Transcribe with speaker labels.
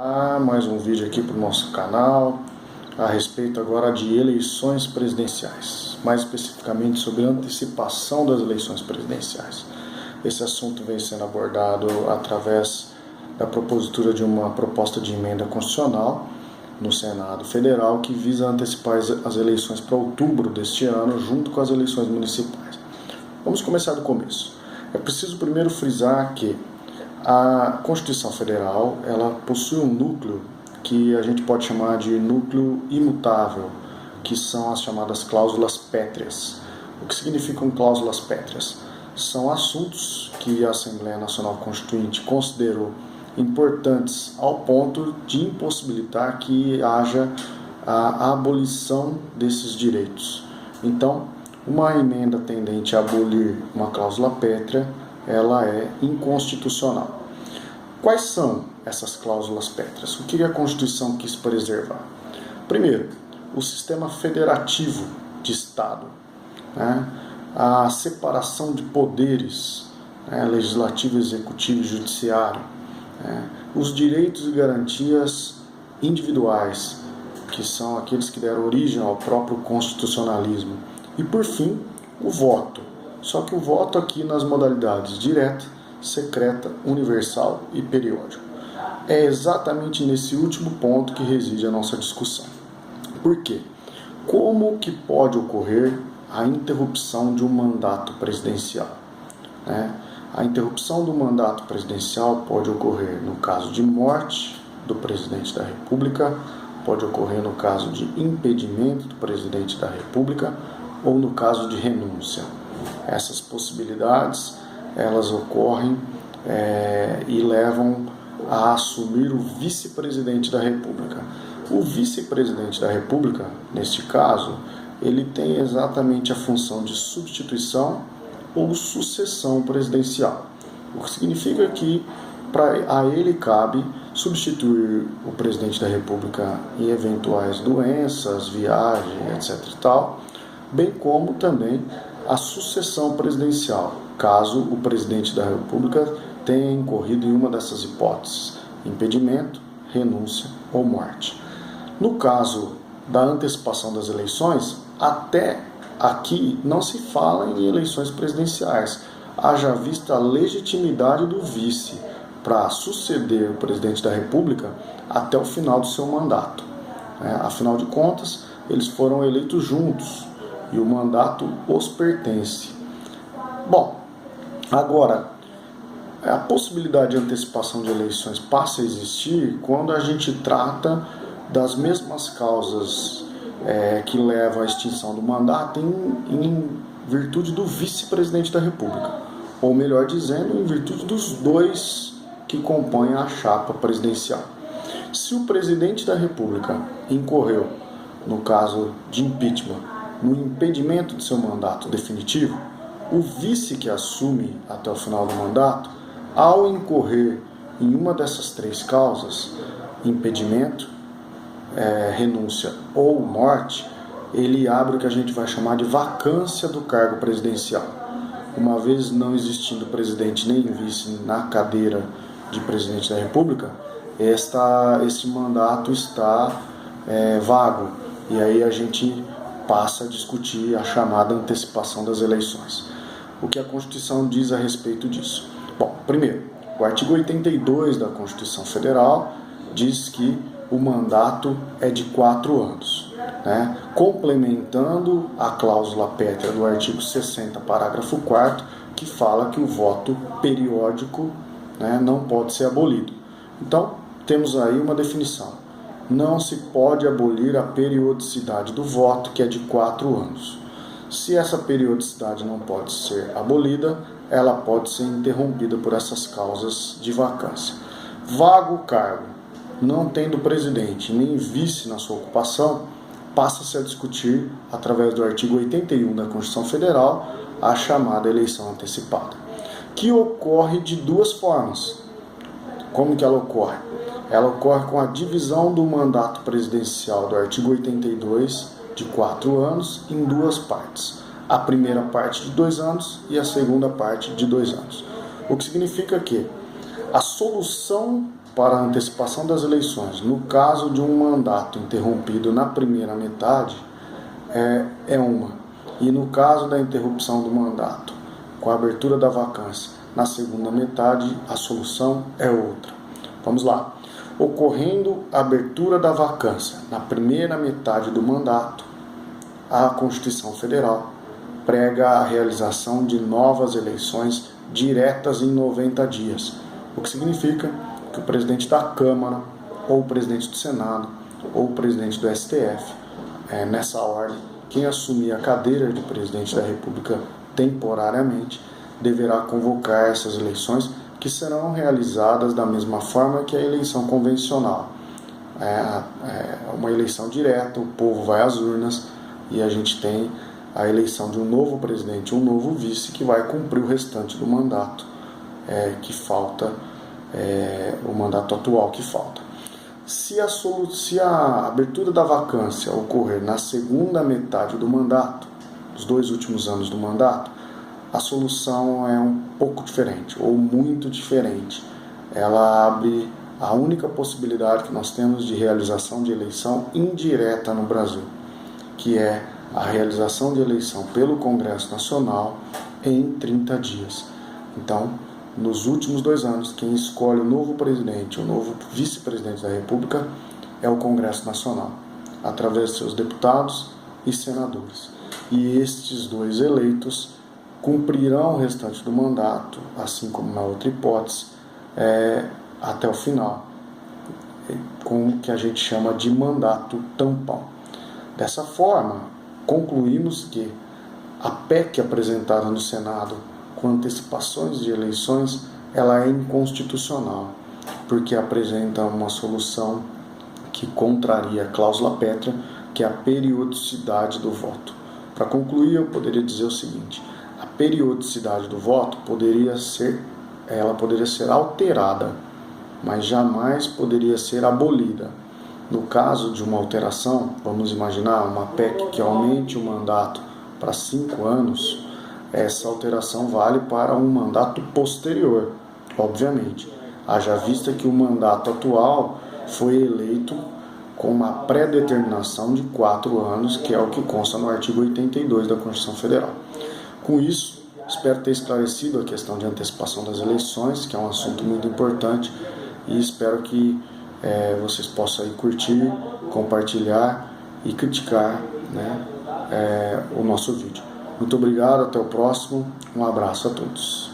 Speaker 1: Mais um vídeo aqui para o nosso canal a respeito agora de eleições presidenciais, mais especificamente sobre a antecipação das eleições presidenciais. Esse assunto vem sendo abordado através da propositura de uma proposta de emenda constitucional no Senado Federal que visa antecipar as eleições para outubro deste ano, junto com as eleições municipais. Vamos começar do começo. É preciso primeiro frisar que a Constituição Federal ela possui um núcleo que a gente pode chamar de núcleo imutável, que são as chamadas cláusulas pétreas. O que significam cláusulas pétreas? São assuntos que a Assembleia Nacional Constituinte considerou importantes ao ponto de impossibilitar que haja a abolição desses direitos. Então, uma emenda tendente a abolir uma cláusula pétrea, ela é inconstitucional. Quais são essas cláusulas pétreas? O que a Constituição quis preservar? Primeiro, o sistema federativo de Estado, a separação de poderes, legislativo, executivo e judiciário, os direitos e garantias individuais, que são aqueles que deram origem ao próprio constitucionalismo, e por fim, o voto. Só que o voto aqui nas modalidades direta, secreta, universal e periódico. É exatamente nesse último ponto que reside a nossa discussão. Por quê? Como que pode ocorrer a interrupção de um mandato presidencial? A interrupção do mandato presidencial pode ocorrer no caso de morte do presidente da República, pode ocorrer no caso de impedimento do presidente da República ou no caso de renúncia. Essas possibilidades, elas ocorrem e levam a assumir o vice-presidente da República. O vice-presidente da República, neste caso, ele tem exatamente a função de substituição ou sucessão presidencial. O que significa que a ele cabe substituir o presidente da República em eventuais doenças, viagem, etc. e tal, bem como também a sucessão presidencial, caso o presidente da República tenha incorrido em uma dessas hipóteses, impedimento, renúncia ou morte. No caso da antecipação das eleições, até aqui não se fala em eleições presidenciais, haja vista a legitimidade do vice para suceder o presidente da República até o final do seu mandato. Afinal de contas, eles foram eleitos juntos e o mandato os pertence. Bom, agora, a possibilidade de antecipação de eleições passa a existir quando a gente trata das mesmas causas que levam à extinção do mandato em virtude do vice-presidente da República, ou melhor dizendo, em virtude dos dois que compõem a chapa presidencial. Se o presidente da República incorreu, no caso de impeachment, no impedimento de seu mandato definitivo, o vice que assume até o final do mandato, ao incorrer em uma dessas três causas, impedimento, renúncia ou morte, ele abre o que a gente vai chamar de vacância do cargo presidencial. Uma vez não existindo presidente nem vice na cadeira de presidente da República, esse mandato está vago, e aí a gente passa a discutir a chamada antecipação das eleições. O que a Constituição diz a respeito disso? Bom, primeiro, o artigo 82 da Constituição Federal diz que o mandato é de 4 anos, complementando a cláusula pétrea do artigo 60, parágrafo 4º, que fala que o voto periódico não pode ser abolido. Então, temos aí uma definição. Não se pode abolir a periodicidade do voto, que é de 4 anos. Se essa periodicidade não pode ser abolida, ela pode ser interrompida por essas causas de vacância. Vago o cargo, não tendo presidente nem vice na sua ocupação, passa-se a discutir, através do artigo 81 da Constituição Federal, a chamada eleição antecipada, que ocorre de duas formas. Como que ela ocorre? Ela ocorre com a divisão do mandato presidencial do artigo 82 de 4 anos em duas partes. A primeira parte de 2 anos e a segunda parte de 2 anos. O que significa que a solução para a antecipação das eleições, no caso de um mandato interrompido na primeira metade, é uma. E no caso da interrupção do mandato, com a abertura da vacância na segunda metade, a solução é outra. Vamos lá. Ocorrendo a abertura da vacância na primeira metade do mandato, a Constituição Federal prega a realização de novas eleições diretas em 90 dias, o que significa que o presidente da Câmara, ou o presidente do Senado, ou o presidente do STF, nessa ordem, quem assumir a cadeira de presidente da República temporariamente, deverá convocar essas eleições, que serão realizadas da mesma forma que a eleição convencional. Uma eleição direta, o povo vai às urnas e a gente tem a eleição de um novo presidente, um novo vice, que vai cumprir o restante do mandato que falta, o mandato atual que falta. Se a abertura da vacância ocorrer na segunda metade do mandato, dos 2 últimos anos do mandato, a solução é um pouco diferente, ou muito diferente. Ela abre a única possibilidade que nós temos de realização de eleição indireta no Brasil, que é a realização de eleição pelo Congresso Nacional em 30 dias. Então, nos últimos 2 anos, quem escolhe o novo presidente, o novo vice-presidente da República, é o Congresso Nacional, através de seus deputados e senadores. E estes 2 eleitos cumprirão o restante do mandato, assim como na outra hipótese, até o final, com o que a gente chama de mandato tampão. Dessa forma, concluímos que a PEC apresentada no Senado com antecipações de eleições, ela é inconstitucional, porque apresenta uma solução que contraria a cláusula pétrea, que é a periodicidade do voto. Para concluir, eu poderia dizer o seguinte: a periodicidade do voto poderia ser alterada, mas jamais poderia ser abolida. No caso de uma alteração, vamos imaginar uma PEC que aumente o mandato para 5 anos, essa alteração vale para um mandato posterior, obviamente. Haja vista que o mandato atual foi eleito com uma pré-determinação de 4 anos, que é o que consta no artigo 82 da Constituição Federal. Com isso, espero ter esclarecido a questão de antecipação das eleições, que é um assunto muito importante, e espero que vocês possam aí curtir, compartilhar e criticar, o nosso vídeo. Muito obrigado, até o próximo, um abraço a todos.